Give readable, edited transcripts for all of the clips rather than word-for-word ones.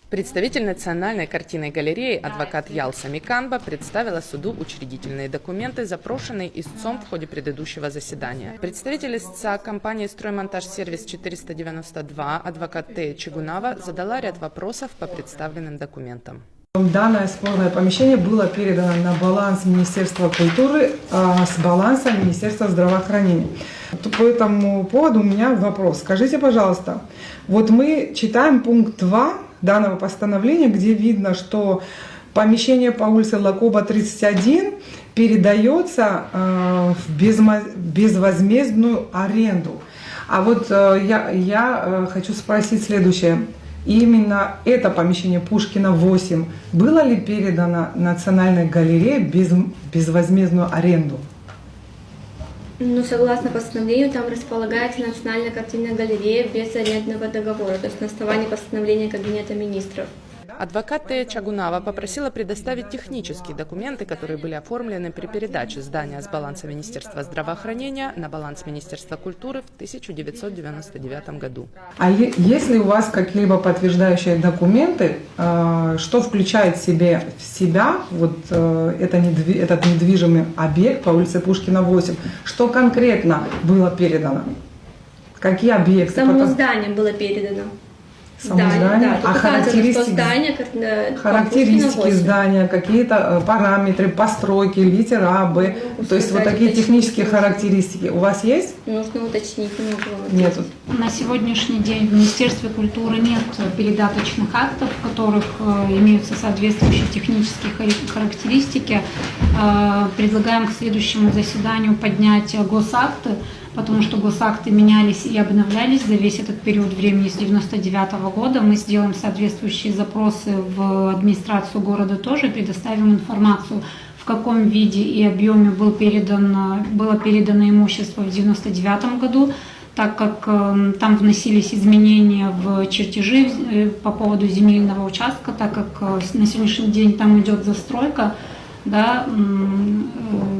Представитель Национальной картинной галереи адвокат Ялса Миканба представила суду учредительные документы, запрошенные истцом в ходе предыдущего заседания. Представитель истца компании «Строймонтаж-сервис 492» адвокат Тея Чигунава задала ряд вопросов по представленным документам. Данное спорное помещение было передано на баланс Министерства культуры с баланса Министерства здравоохранения. По этому поводу у меня вопрос. Скажите, пожалуйста, вот мы читаем пункт 2 данного постановления, где видно, что помещение по улице Лакоба, 31 передается в безвозмездную аренду. А вот я хочу спросить следующее. Именно это помещение Пушкина 8 было ли передано Национальной галерее без безвозмездную аренду? Ну, согласно постановлению, там располагается Национальная картинная галерея без арендного договора, то есть на основании постановления Кабинета министров. Адвокат Тея Чигунава попросила предоставить технические документы, которые были оформлены при передаче здания с баланса Министерства здравоохранения на баланс Министерства культуры в 1999 году. А есть ли у вас какие-либо подтверждающие документы, что включает в себя вот этот недвижимый объект по улице Пушкина 8? Что конкретно было передано? Какие объекты? Само здание было передано. Да, а характеристики здания, какие-то параметры, постройки, литера А, Б, то есть вот такие технические характеристики у вас есть? Нужно уточнить. Нет. На сегодняшний день в Министерстве культуры нет передаточных актов, в которых имеются соответствующие технические характеристики. Предлагаем к следующему заседанию поднять госакты, потому что госакты менялись и обновлялись за весь этот период времени с 1999 года. Мы сделаем соответствующие запросы в администрацию города тоже, предоставим информацию, в каком виде и объеме было передано имущество в 1999 году, так как там вносились изменения в чертежи по поводу земельного участка, так как на сегодняшний день там идет застройка. Да,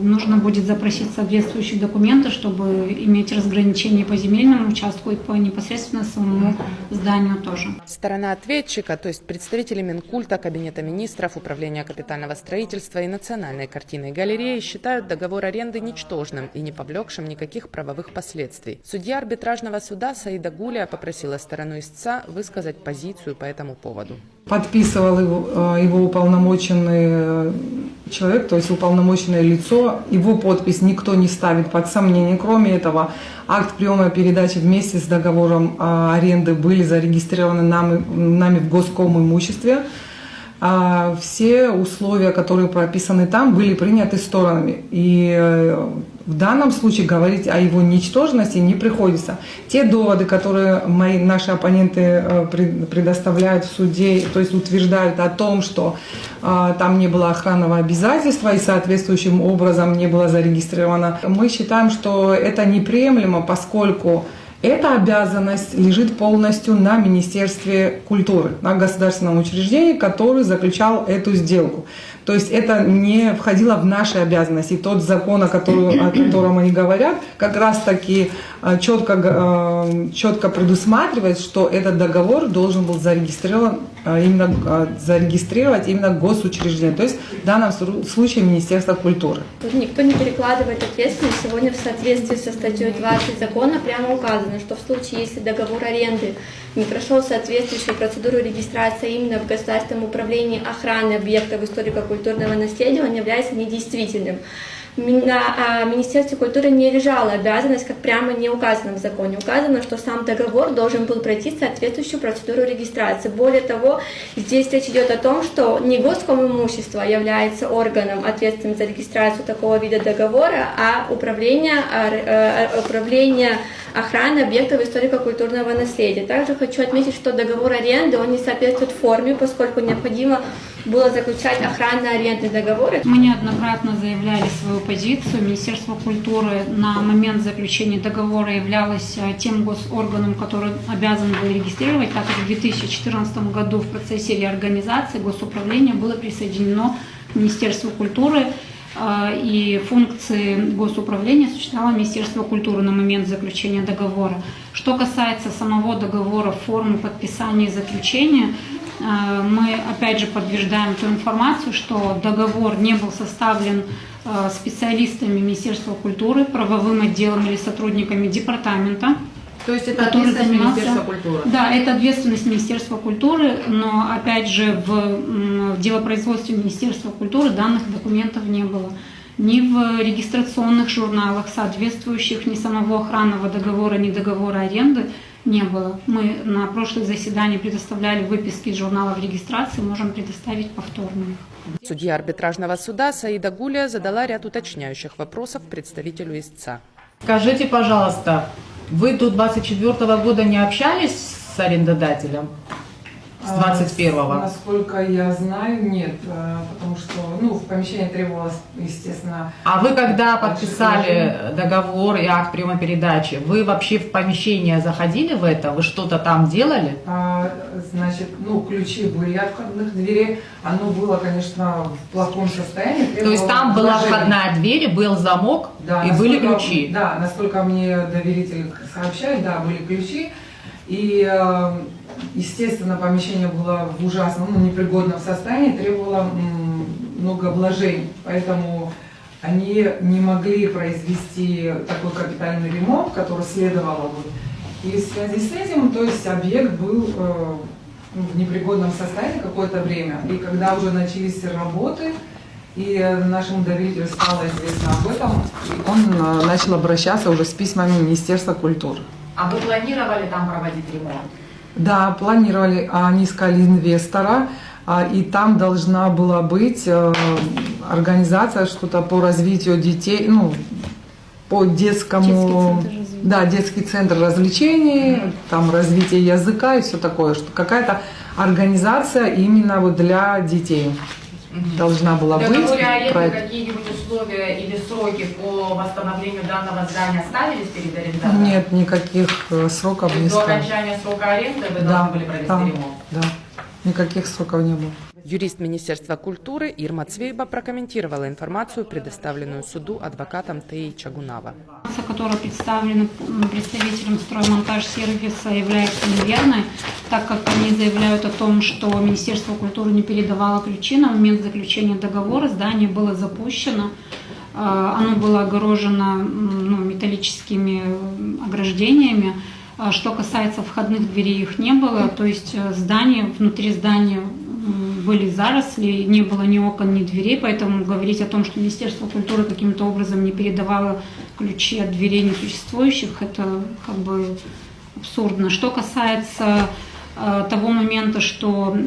нужно будет запросить соответствующие документы, чтобы иметь разграничение по земельному участку и по непосредственно самому зданию тоже. Сторона ответчика, то есть представители Минкульта, Кабинета министров, Управления капитального строительства и Национальной картинной галереи считают договор аренды ничтожным и не повлекшим никаких правовых последствий. Судья арбитражного суда Саида Гулия попросила сторону истца высказать позицию по этому поводу. Подписывал его уполномоченный человек, то есть уполномоченное лицо, его подпись никто не ставит под сомнение. Кроме этого, акт приема и передачи вместе с договором аренды были зарегистрированы нами в Госкомимуществе. Все условия, которые прописаны там, были приняты сторонами. И в данном случае говорить о его ничтожности не приходится. Те доводы, которые наши оппоненты предоставляют в суде, то есть утверждают о том, что там не было охранного обязательства и соответствующим образом не было зарегистрировано, мы считаем, что это неприемлемо, поскольку эта обязанность лежит полностью на Министерстве культуры, на государственном учреждении, который заключал эту сделку. То есть это не входило в наши обязанности. И тот закон, о котором они говорят, как раз таки четко предусматривает, что этот договор должен был зарегистрировать именно госучреждение, то есть в данном случае Министерство культуры. Никто не перекладывает ответственность. Сегодня в соответствии со статьей 20 закона прямо указано, что в случае, если договор аренды не прошел соответствующую процедуру регистрации именно в Государственном управлении охраны объектов историко-культурного наследия, он является недействительным. На Министерстве культуры не лежала обязанность, как прямо не указано в законе. Указано, что сам договор должен был пройти соответствующую процедуру регистрации. Более того, здесь речь идет о том, что не Госкомимущество является органом, ответственным за регистрацию такого вида договора, а управление охраны объектов историко-культурного наследия. Также хочу отметить, что договор аренды, он не соответствует форме, поскольку необходимо было заключать охранно-арендные договоры. Мы неоднократно заявляли свою позицию. Министерство культуры на момент заключения договора являлось тем госорганом, который обязан был регистрировать, так как в 2014 году в процессе реорганизации госуправление было присоединено к Министерству культуры, и функции госуправления осуществляло Министерство культуры на момент заключения договора. Что касается самого договора, формы подписания и заключения, Мы опять же подтверждаем ту информацию, что договор не был составлен специалистами Министерства культуры, правовым отделом или сотрудниками департамента. То есть это который ответственность занимался... Министерства культуры? Да, это ответственность Министерства культуры, но опять же в делопроизводстве Министерства культуры данных документов не было. Ни в регистрационных журналах, соответствующих ни самого охранного договора, ни договора аренды не было. Мы на прошлое заседание предоставляли выписки из журналов регистрации, можем предоставить повторные. Судья арбитражного суда Саида Гулия задала ряд уточняющих вопросов представителю истца. Скажите, пожалуйста, вы до 24 года не общались с арендодателем? С 21-го? Насколько я знаю, нет, потому что в помещении требовалось, естественно... А вы когда подписали договор и акт приема передачи, вы вообще в помещение заходили в это? Вы что-то там делали? Значит, ключи были от входных дверей, оно было, конечно, в плохом состоянии. То есть там была входная дверь, был замок, да, и были ключи? Да, насколько мне доверитель сообщает, да, были ключи. И, естественно, помещение было в ужасном, непригодном состоянии, требовало много вложений. Поэтому они не могли произвести такой капитальный ремонт, который следовало бы. И в связи с этим, то есть объект был в непригодном состоянии какое-то время. И когда уже начались работы, и нашему доверителю стало известно об этом, он начал обращаться уже с письмами в Министерство культуры. А вы планировали там проводить ремонт? Да, планировали. Они искали инвестора, и там должна была быть организация, что-то по развитию детей, по детскому... Детский центр развлечений, там развитие языка и все такое, что какая-то организация именно для детей должна была быть. В договоре аренды какие-нибудь условия или сроки по восстановлению данного здания ставились перед арендатором? Нет, никаких сроков не До ставили. окончания срока аренды вы должны были провести ремонт? Да, никаких сроков не было. Юрист Министерства культуры Ирма Цвейба прокомментировала информацию, предоставленную суду адвокатом Теи Чагунава. Информация, которая представлена представителем строймонтаж-сервиса, является неверной, так как они заявляют о том, что Министерство культуры не передавало ключи. На момент заключения договора здание было запущено, оно было огорожено металлическими ограждениями. Что касается входных дверей, их не было, то есть внутри здания были заросли, не было ни окон, ни дверей, поэтому говорить о том, что Министерство культуры каким-то образом не передавало ключи от дверей несуществующих, это абсурдно. Что касается того момента, что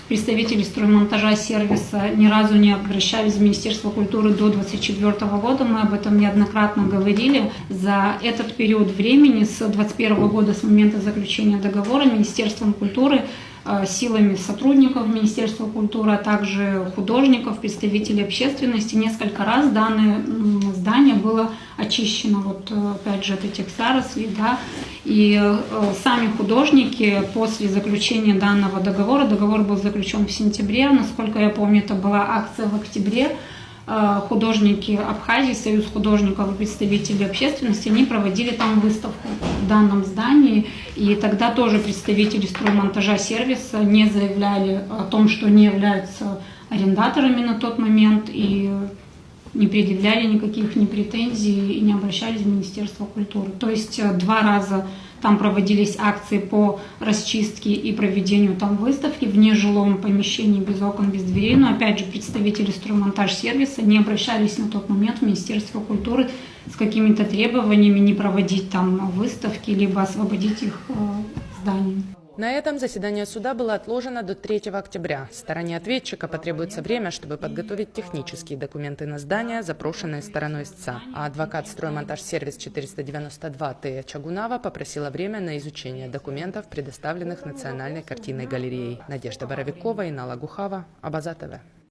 представители строймонтажа сервиса ни разу не обращались в Министерство культуры до 2024 года, мы об этом неоднократно говорили. За этот период времени, с 2021 года, с момента заключения договора, Министерством культуры силами сотрудников Министерства культуры, а также художников, представителей общественности, несколько раз данное здание было очищено, опять же, от этих зарослей, и сами художники после заключения данного договора, договор был заключен в сентябре, насколько я помню, это была акция в октябре, художники Абхазии, Союз художников и представители общественности, они проводили там выставку в данном здании, и тогда тоже представители строймонтажа сервиса не заявляли о том, что они являются арендаторами на тот момент, и не предъявляли никаких претензий и не обращались в Министерство культуры. То есть 2 раза там проводились акции по расчистке и проведению там выставки в нежилом помещении, без окон, без дверей. Но опять же представители строймонтаж-сервиса не обращались на тот момент в Министерство культуры с какими-то требованиями не проводить там выставки, либо освободить их здание. На этом заседание суда было отложено до 3 октября. Стороне ответчика потребуется время, чтобы подготовить технические документы на здание, запрошенные стороной истца. А адвокат «Строймонтаж-сервис 492» Тея Чагунава попросила время на изучение документов, предоставленных Национальной картинной галереей. Надежда Боровикова, Инна Лагухава, Абаза ТВ.